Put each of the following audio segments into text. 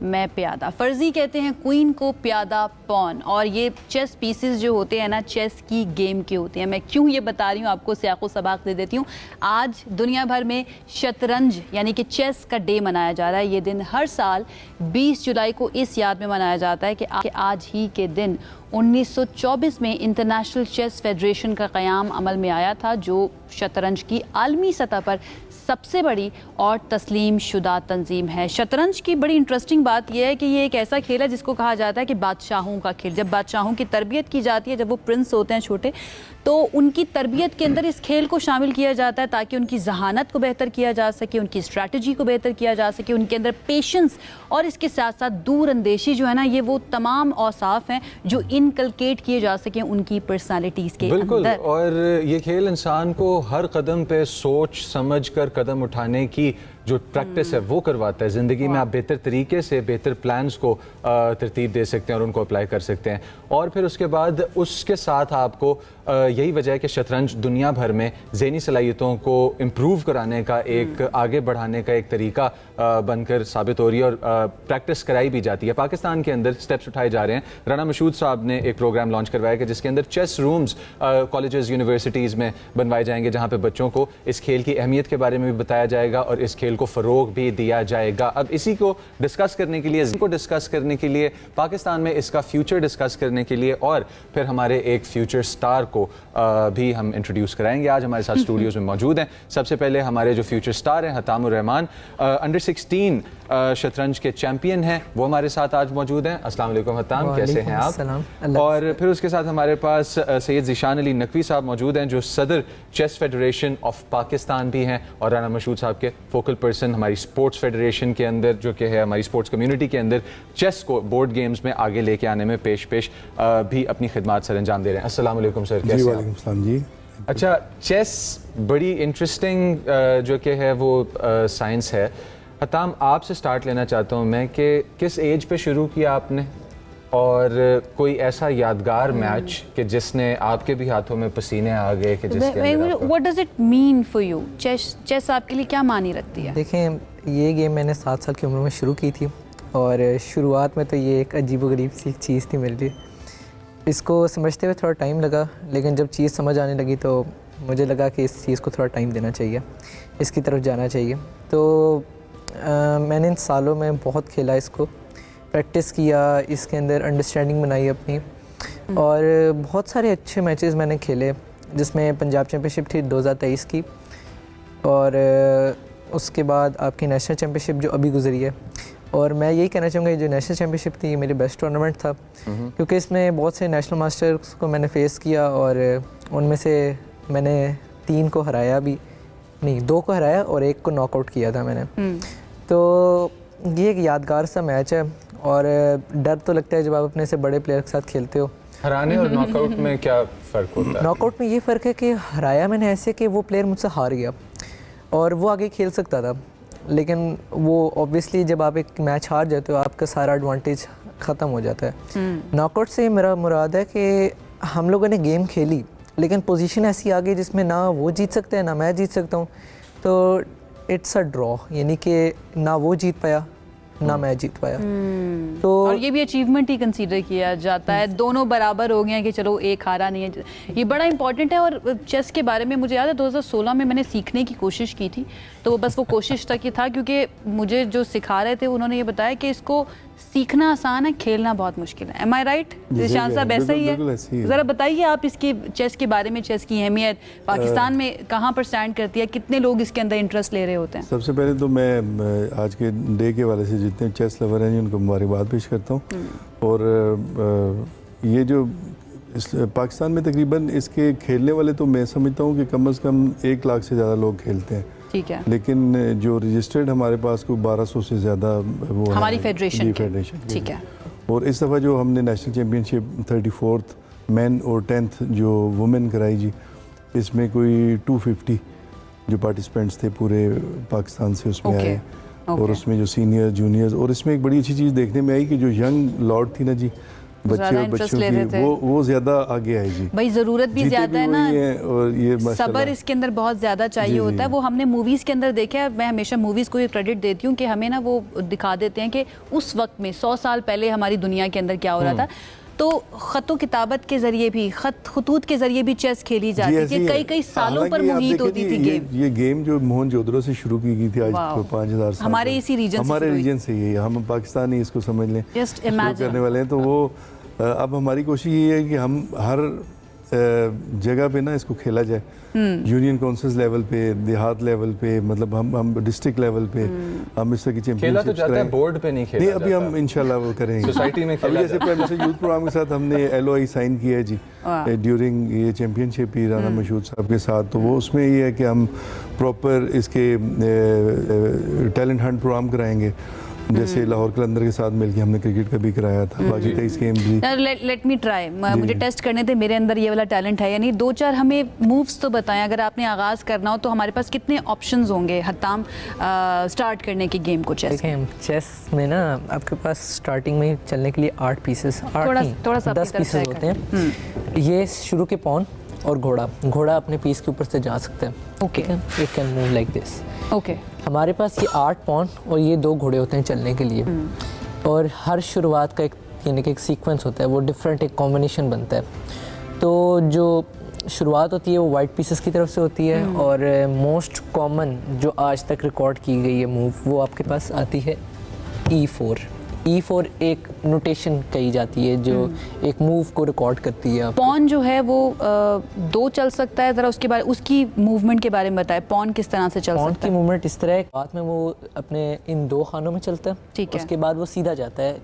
मैं प्यादा। फर्जी कहते हैं क्वीन को, प्यादा पॉन। और ये चेस पीसेस जो होते हैं ना, चेस की गेम के होते हैं। मैं क्यों ये बता रही हूँ आपको, सियाक़ो सबाक़ दे देती हूँ। आज दुनिया भर में शतरंज यानी कि चेस का डे मनाया जा रहा है। ये दिन हर साल 20 जुलाई को इस याद में मनाया जाता है कि आज ही के दिन 1924 में इंटरनेशनल चेस फेडरेशन का क़याम अमल में आया था, जो शतरंज की आलमी सतह पर सबसे बड़ी और तस्लीम शुदा तंजीम है। शतरंज की बड़ी इंटरेस्टिंग बात यह है कि ये एक ऐसा खेल है जिसको कहा जाता है कि बादशाहों का खेल। जब बादशाहों की तरबियत की जाती है, जब वो प्रिंस होते हैं छोटे, तो उनकी तरबियत के अंदर इस खेल को शामिल किया जाता है ताकि उनकी जहानत को बेहतर किया जा सके, उनकी स्ट्रैटेजी को बेहतर किया जा सके, उनके अंदर पेशेंस और इसके साथ साथ दूरअंदेशी जो है ना, ये वो तमाम औसाफ हैं जो इनकलकेट किए जा सकें उनकी पर्सनालिटीज़ के अंदर। और ये खेल इंसान को हर कदम पे सोच समझ कर कदम उठाने की जो प्रैक्टिस है वो करवाता है। ज़िंदगी में आप बेहतर तरीके से बेहतर प्लान्स को तरतीब दे सकते हैं और उनको अप्लाई कर सकते हैं। और फिर उसके बाद उसके साथ आपको यही वजह है कि शतरंज दुनिया भर में ज़हनी सलाहियतों को इम्प्रूव कराने का एक आगे बढ़ाने का एक तरीका बनकर साबित हो रही है और प्रैक्टिस कराई भी जाती है। पाकिस्तान के अंदर स्टेप्स उठाए जा रहे हैं। राना मशहूद साहब ने एक प्रोग्राम लॉन्च करवाया कि जिसके अंदर चेस रूम्स कॉलेजेस यूनिवर्सिटीज़ में बनवाए जाएंगे, जहाँ पे बच्चों को इस खेल की अहमियत के बारे में भी बताया जाएगा और इस खेल को फ़रोग भी दिया जाएगा। अब इसी को डिस्कस करने के लिए पाकिस्तान में इसका फ्यूचर डिस्कस करने के लिए और फिर हमारे एक फ्यूचर स्टार को भी हम इंट्रोड्यूस कराएंगे। आज हमारे साथ स्टूडियोज़ में मौजूद हैं। सबसे पहले हमारे जो फ्यूचर स्टार हैं हतामुर रहमान, अंडर 16 शतरंज के चैंपियन हैं, वो हमारे साथ आज मौजूद हैं। अस्सलाम वालेकुम हताम, कैसे हैं आप? और फिर उसके साथ हमारे पास सैयद ज़ीशान अली नकवी साहब मौजूद हैं, जो सदर चेस फेडरेशन ऑफ पाकिस्तान भी हैं और राना मशहूद साहब के फोकल पर्सन हमारी स्पोर्ट्स फेडरेशन के अंदर, जो कि है हमारी स्पोर्ट्स कम्युनिटी के अंदर चेस को बोर्ड गेम्स में आगे लेके आने में पेश भी अपनी खिदमत सर अंजाम दे रहे हैं। अस्सलाम वालेकुम सर, कैसे हैं? वालेकुम सलाम जी। अच्छा, चेस बड़ी इंटरेस्टिंग जो कि है वो साइंस है। हताम, आपसे स्टार्ट लेना चाहता हूँ मैं कि किस एज पे शुरू किया आपने और कोई ऐसा यादगार मैच कि जिसने आपके भी हाथों में पसीने आ गए कि जिसके अंदर आपको... What does it mean for you? Chess आपके लिए क्या मानी रखती है? देखें, ये गेम मैंने 7 साल की उम्र में शुरू की थी और शुरुआत में तो ये एक अजीबोगरीब सी चीज़ थी मेरे लिए। इसको समझते हुए थोड़ा टाइम लगा, लेकिन जब चीज़ समझ आने लगी तो मुझे लगा कि इस चीज़ को थोड़ा टाइम देना चाहिए, इसकी तरफ जाना चाहिए। तो मैंने इन सालों में बहुत खेला, इसको प्रैक्टिस किया, इसके अंदर अंडरस्टैंडिंग बनाई अपनी और बहुत सारे अच्छे मैचेस मैंने खेले, जिसमें पंजाब चैम्पियनशिप थी 2023 की और उसके बाद आपकी नेशनल चैम्पियनशिप जो अभी गुजरी है। और मैं यही कहना चाहूँगा, जो नेशनल चैम्पियनशिप थी ये मेरी बेस्ट टूर्नामेंट था, क्योंकि इसमें बहुत से नेशनल मास्टर्स को मैंने फ़ेस किया और उनमें से मैंने 3 को हराया भी नहीं, 2 को हराया और 1 को नॉकआउट किया था मैंने। तो ये एक यादगार सा मैच है और डर तो लगता है जब आप अपने से बड़े प्लेयर के साथ खेलते हो। हराने और नॉकआउट में क्या फ़र्क होता है? नॉकआउट में ये फ़र्क है कि हराया मैंने ऐसे कि वो प्लेयर मुझसे हार गया और वो आगे खेल सकता था, लेकिन वो ऑब्वियसली जब आप एक मैच हार जाते हो आपका सारा एडवांटेज ख़त्म हो जाता है। नॉकआउट से मेरा मुराद है कि हम लोगों ने गेम खेली लेकिन पोजीशन ऐसी आ गई जिसमें ना वो जीत सकते हैं ना मैं जीत सकता हूँ, तो इट्स अ ड्रॉ, यानी कि ना वो जीत पाया ना मैं जीत पाया। तो और ये भी अचीवमेंट ही कंसीडर किया जाता है, दोनों बराबर हो गए हैं कि चलो एक हारा नहीं है। ये बड़ा इंपॉर्टेंट है। और चेस के बारे में मुझे याद है 2016 में मैंने सीखने की कोशिश की थी, तो बस वो कोशिश तक ही था, क्योंकि मुझे जो सिखा रहे थे उन्होंने ये बताया कि इसको सीखना आसान है, खेलना बहुत मुश्किल है। एम आई राइट ज़ीशान साहब? ऐसा ही है? ज़रा बताइए आप इसके चेस के बारे में, चेस की अहमियत पाकिस्तान में कहाँ पर स्टैंड करती है, कितने लोग इसके अंदर इंटरेस्ट ले रहे होते हैं? सबसे पहले तो मैं आज के डे के वाले से जितने चेस लवर हैं उनको मुबारकबाद पेश करता हूँ। और ये जो पाकिस्तान में तकरीबन इसके खेलने वाले तो मैं समझता हूँ कि कम से कम 1 लाख से ज़्यादा लोग खेलते हैं। ठीक है। लेकिन जो रजिस्टर्ड हमारे पास को 1200 से ज़्यादा वो हमारी फेडरेशन। ठीक है। और इस दफ़ा जो हमने नेशनल चैम्पियनशिप 34th मैन और 10th जो वुमेन कराई जी, इसमें कोई 250 जो पार्टिसिपेंट्स थे पूरे पाकिस्तान से उसमें आए। और उसमें जो सीनियर जूनियर्स, और इसमें एक बड़ी अच्छी चीज़ देखने में आई कि जो यंग लॉर्ड थी ना जी, बच्चे ज़्यादा और इंटरेस्ट बच्चों लेते की थे। वो ज़्यादा आगे है जी। भाई ज़रूरत भी जीते ज़्यादा है ना, वही हैं और ये सबर माशाल्लाह इसके अंदर बहुत ज़्यादा चाहिए जी, होता है। जी। वो हमने मूवीज़ के अंदर देखा है, मैं हमेशा मूवीज़ को ये क्रेडिट देती हूँ कि हमें ना वो दिखा देते हैं कि उस वक्त में 100 साल पहले हमारी दुनिया के अंदर क्या हो रहा था। तो ख़त किताबत के ज़रिए भी, खतूत के ज़रिए भी चेस खेली जी, जाती ऐसी थी, है। कई कई सालों पर हालांकि आप मुहित देखें होती जी, थी गेम। ये गेम जो मोहनजोदड़ो से शुरू की गई थी आज वाओ। 5000 साल हमारे पहले। इसी रीजन से हमारे शुरू हुई। रीजन से ही है, हम पाकिस्तानी इसको समझ लें Just शुरू imagine। करने वाले हैं। तो वो अब हमारी कोशिश ये है कि हम हर जगह पे ना इसको खेला जाए, यूनियन काउंसिल लेवल पे, देहात लेवल पे, मतलब हम डिस्ट्रिक्ट लेवल पे हम इस तरह की खेला तो चैंपियनशिप जाता है, बोर्ड पे नहीं खेला नहीं, अभी जाता। हम इंशाल्लाह वो करेंगे सोसाइटी में अभी खेला जैसे प्राइम मिनिस्टर यूथ प्रोग्राम के साथ हमने LOI साइन किया है जी वाह। ड्यूरिंग ये चैम्पियनशिप ही राना मशहूद साहब के साथ। तो वो उसमें ये है कि हम प्रॉपर इसके टैलेंट हंट प्रोग्राम कराएंगे, जैसे लाहौर कलंदर के साथ मिलके हमने क्रिकेट का भी कराया था, बाकी 23 गेम भी। लेट मी ट्राई, मुझे टेस्ट करने थे मेरे अंदर ये वाला टैलेंट है या नहीं। 2-4 हमें मूव्स तो बताएं, अगर आपने आगाज़ करना हो तो हमारे पास कितने ऑप्शंस होंगे हत्ताम स्टार्ट करने की गेम को चेस? देखें चेस में ना आपके पास स्टार्टिंग में चलने के लिए 8 पीसेस, थोड़ा सा अपनी 10 तरफ पीसेस से होते हैं। ये शुरू के पॉन और घोड़ा अपने पीस के ऊपर से जा सकता है। Okay, it can move like this. Okay, हमारे पास ये 8 पॉन और ये 2 घोड़े होते हैं चलने के लिए, और हर शुरुआत का एक यानी कि एक सीक्वेंस होता है, वो डिफरेंट एक कॉम्बिनेशन बनता है। तो जो शुरुआत होती है वो वाइट पीसेस की तरफ से होती है, और मोस्ट कॉमन जो आज तक रिकॉर्ड की गई है मूव, वो आपके पास आती है E4। E4 एक नोटेशन कही जाती है जो एक मूव को रिकॉर्ड करती है। पॉन जो है वो 2 चल सकता है, ज़रा उसके बारे उसकी मूवमेंट के बारे में बताएं, पॉन किस तरह से चल पॉन सकता की है? मूवमेंट इस तरह है, बाद में वो अपने इन 2 खानों में चलता है, ठीक है। उसके बाद वो सीधा जाता है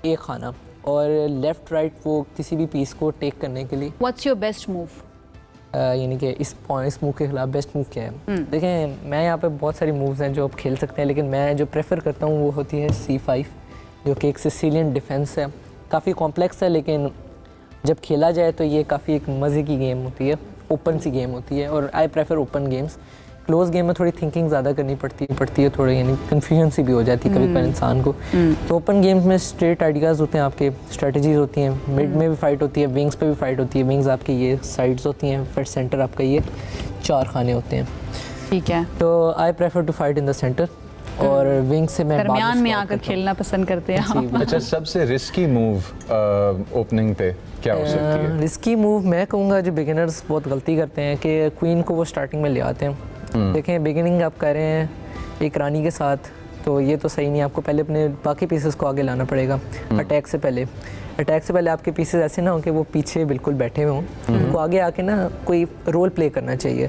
एक खाना, और लेफ्ट राइट वो किसी भी पीस को टेक करने के लिए। What's your best move? यानी कि इस मूव के खिलाफ बेस्ट मूव क्या है? देखें मैं यहाँ पे बहुत सारी मूव्स हैं जो आप खेल सकते हैं, लेकिन मैं जो प्रेफर करता हूँ वो होती है C5, जो कि एक सिसिलियन डिफेंस है। काफ़ी कॉम्प्लेक्स है, लेकिन जब खेला जाए तो ये काफ़ी एक मज़े की गेम होती है, ओपन सी गेम होती है, और I prefer open games. Close game में थोड़ी थिंकिंग ज़्यादा करनी पड़ती है थोड़ी, यानी कन्फ्यूजन सी भी हो जाती है कभी कभी इंसान को। तो ओपन गेम्स में स्ट्रेट आइडियाज़ होते हैं, आपके स्ट्रेटजीज होती हैं, मिड में भी फाइट होती है, विंग्स पे भी फाइट होती है। विंग्स आपके ये साइड्स होती हैं, फिर सेंटर आपका ये 4 खाने होते हैं। ठीक है, तो I prefer to fight in the centre, और विंग से मैं दरमियान में आकर खेलना पसंद करते हैं आप। अच्छा, सबसे रिस्की मूव ओपनिंग पे क्या हो सकती है? रिस्की मूव मैं कहूँगा जो बिगिनर्स बहुत गलती करते हैं कि क्वीन को वो स्टार्टिंग में ले आते हैं। देखें बिगिनिंग आप कर रहे हैं एक रानी के साथ, तो ये तो सही नहीं है। आपको पहले अपने बाकी पीसेस को आगे लाना पड़ेगा अटैक से पहले। अटैक से पहले आपके पीसेस ऐसे ना हो कि वो पीछे बिल्कुल बैठे हुए हों, उनको आगे आके ना कोई रोल प्ले करना चाहिए।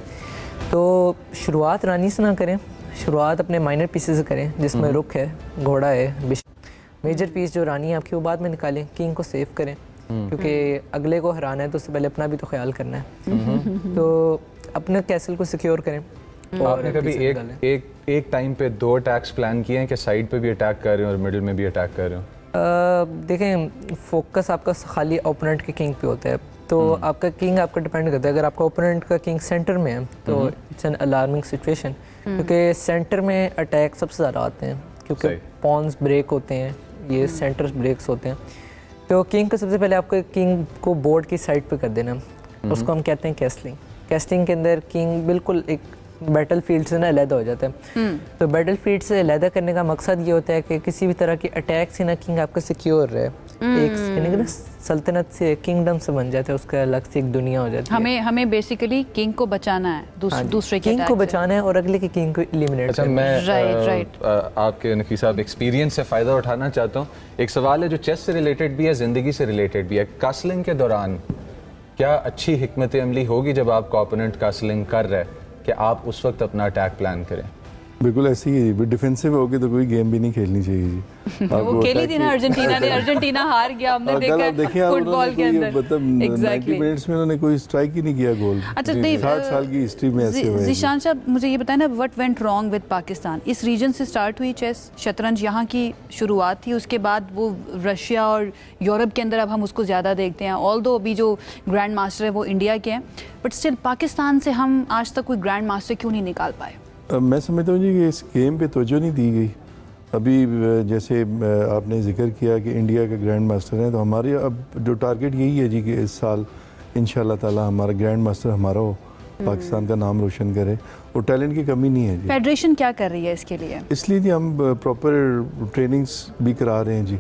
तो शुरुआत रानी से ना करें, शुरुआत अपने माइनर पीसेस से करें, जिसमें रुक है, घोड़ा है, मेजर पीस जो रानी है आपकी वो बाद में निकालें, किंग को सेव करें, क्योंकि अगले को हराना है तो उससे पहले अपना भी तो ख्याल करना है। तो अपने कैसल को सिक्योर करें। आपने कभी एक टाइम पे 2 अटैक्स प्लान किए हैं कि साइड पे भी अटैक कर रहे हो और मिडिल में भी अटैक कर रहे हो? देखें फोकस आपका खाली ओपोनेंट के किंग पे होता है, तो आपका किंग आपका डिपेंड करता है। अगर आपका ओपोनेंट का किंग सेंटर में है तो इट्स एन अलार्मिंग सिचुएशन, क्योंकि सेंटर में अटैक सबसे ज़्यादा आते हैं, क्योंकि पॉन्स ब्रेक होते हैं, ये सेंटर ब्रेक्स होते हैं। तो किंग को सबसे पहले आपको किंग को बोर्ड की साइड पे कर देना, उसको हम कहते हैं कैसलिंग। कैसलिंग के अंदर किंग बिल्कुल एक बैटल फील्ड से ना अलहदा हो जाता है। तो बैटल फील्ड से अलहदा करने का मकसद ये होता है कि किसी भी तरह की अटैक से ना किंग आपका सिक्योर रहे, एक सल्तनत से किंगडम से बन जाता है, उसका अलग से एक दुनिया हो जाती है। हमें बेसिकली किंग को बचाना है, दूसरे के किंग को बचाना है और अगले के किंग को एलिमिनेट अच्छा, करना है। मैं आपके नकी साहब एक्सपीरियंस से फ़ायदा उठाना चाहता हूँ। एक सवाल है जो चेस से रिलेटेड भी है, ज़िंदगी से रिलेटेड भी है। कासलिंग के दौरान क्या अच्छी हिकमत अमली होगी जब आपका ओपोनेंट कासलिंग कर रहा है कि आप उस वक्त अपना अटैक प्लान करें? बिल्कुल ऐसे ही है, डिफेंसिव होगी तो कोई गेम भी नहीं खेलनी चाहिए जी। वो खेली थी ना अर्जेंटीना ने, अर्जेंटीना हार गया, हमने देखा फुटबॉल के अंदर। मतलब 90 मिनट्स में उन्होंने कोई स्ट्राइक ही नहीं किया गोल। अच्छा, नहीं 60 साल की हिस्ट्री में ऐसे हुए। ज़ीशान साहब मुझे ये बताएं ना, what went wrong with Pakistan? इस रीजन से स्टार्ट हुई चेस, शतरंज यहाँ की शुरुआत थी, उसके बाद वो रशिया और यूरोप के अंदर अब हम उसको ज़्यादा देखते हैं। ऑल्दो अभी जो ग्रैंड मास्टर है वो इंडिया के हैं, बट स्टिल पाकिस्तान से हम आज तक कोई ग्रैंड मास्टर क्यों नहीं निकाल पाए? मैं समझता हूँ जी कि इस गेम पे तवज्जो नहीं दी गई। अभी जैसे आपने जिक्र किया कि इंडिया के ग्रैंड मास्टर हैं, तो हमारे अब जो टारगेट यही है जी कि इस साल इंशाल्लाह ताला हमारा ग्रैंड मास्टर हमारा हो, पाकिस्तान का नाम रोशन करे, और टैलेंट की कमी नहीं है जी। फेडरेशन क्या कर रही है इसके लिए? इसलिए जी हम प्रॉपर ट्रेनिंग्स भी करा रहे हैं जी,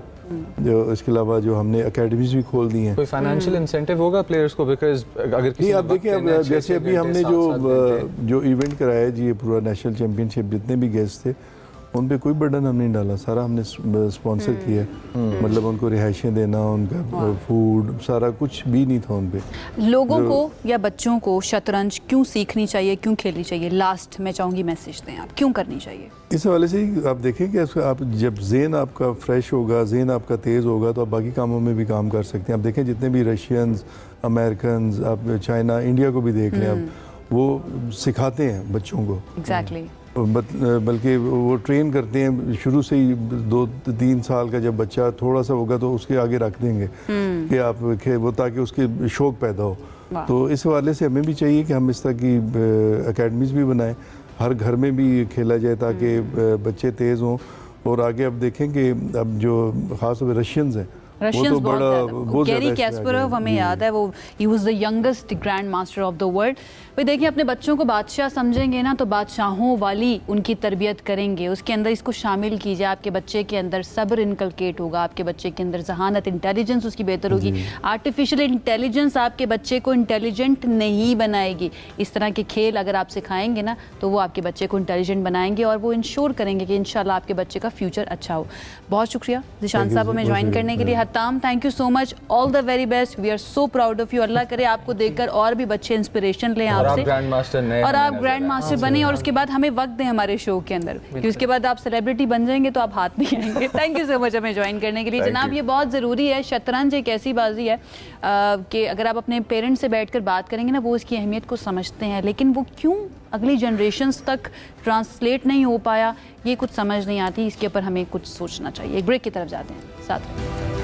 जो इसके अलावा जो हमने एकेडमीज भी खोल दी हैं। कोई फाइनेंशियल इंसेंटिव होगा प्लेयर्स को, बिकॉज अगर किसी नहीं, ने आप देखिए, वक्त देना है, अब जैसे 6-6 अभी घंटे, हमने 7-7 जो इवेंट कराया जी, ये पूरा नेशनल चैम्पियनशिप, जितने भी गेस्ट थे उन पे कोई बर्डन हमने नहीं डाला, सारा हमने स्पॉन्सर किया है। मतलब उनको रिहाइशें देना, उनका फूड, सारा कुछ भी नहीं था उन पे। लोगों को या बच्चों को शतरंज क्यों सीखनी चाहिए, क्यों खेलनी चाहिए? लास्ट मैं चाहूँगी मैसेज दें आप, क्यों करनी चाहिए? इस हवाले से ही आप देखें कि आप जब जेन आपका फ्रेश होगा, जेन आपका तेज़ होगा, तो आप बाकी कामों में भी काम कर सकते हैं। आप देखें जितने भी रशियंस, अमेरिकन, आप चाइना, इंडिया को भी देख लें, आप वो सिखाते हैं बच्चों को। एग्जैक्टली। बल्कि वो ट्रेन करते हैं शुरू से ही, 2-3 साल का जब बच्चा थोड़ा सा होगा तो उसके आगे रख देंगे कि आप वो, ताकि उसके शौक पैदा हो। तो इस हवाले से हमें भी चाहिए कि हम इस तरह की एकेडमीज़ भी बनाएं, हर घर में भी खेला जाए ताकि बच्चे तेज़ हों। और आगे अब देखें कि अब जो ख़ास तौर पर रशियंस हैं, रशियंस बहुत ज़्यादा, गैरी ज़्यादा कैस्परोव हमें याद है, वो he was the youngest grand master of the world. भाई देखिए, अपने बच्चों को बादशाह समझेंगे ना तो बादशाहों वाली उनकी तरबियत करेंगे, उसके अंदर इसको शामिल कीजिए। आपके बच्चे के अंदर सब्र इनकलकेट होगा, आपके बच्चे के अंदर जहानत, इंटेलिजेंस उसकी बेहतर होगी। आर्टिफिशियल इंटेलिजेंस आपके बच्चे को इंटेलिजेंट नहीं बनाएगी। इस तरह के खेल अगर आप सिखाएंगे ना तो वो आपके बच्चे को इंटेलिजेंट बनाएंगे और वो इंश्योर करेंगे कि इंशाल्लाह आपके बच्चे का फ्यूचर अच्छा हो। बहुत शुक्रिया ज़ीशान साहब हमें ज्वाइन करने के लिए। हत्ताम, thank you so much, all the very best, we are so proud of you. अल्लाह करे आपको देखकर और भी बच्चे इंस्पिरेशन लें आपसे, और आप ग्रैंड मास्टर बने, और उसके बाद हमें वक्त दें हमारे शो के अंदर, कि उसके बाद आप सेलिब्रिटी बन जाएंगे तो आप हाथ भी आएंगे। थैंक यू सो मच हमें ज्वाइन करने के लिए जनाब। ये बहुत ज़रूरी है, शतरंज एक ऐसी बाजी है कि अगर आप अपने पेरेंट्स से बैठकर बात करेंगे ना, वो इसकी अहमियत को समझते हैं, लेकिन वो क्यों अगली जनरेशन्स तक ट्रांसलेट नहीं हो पाया, ये कुछ समझ नहीं आती। इसके ऊपर हमें कुछ सोचना चाहिए। एक ब्रेक की तरफ जाते हैं, साथ में।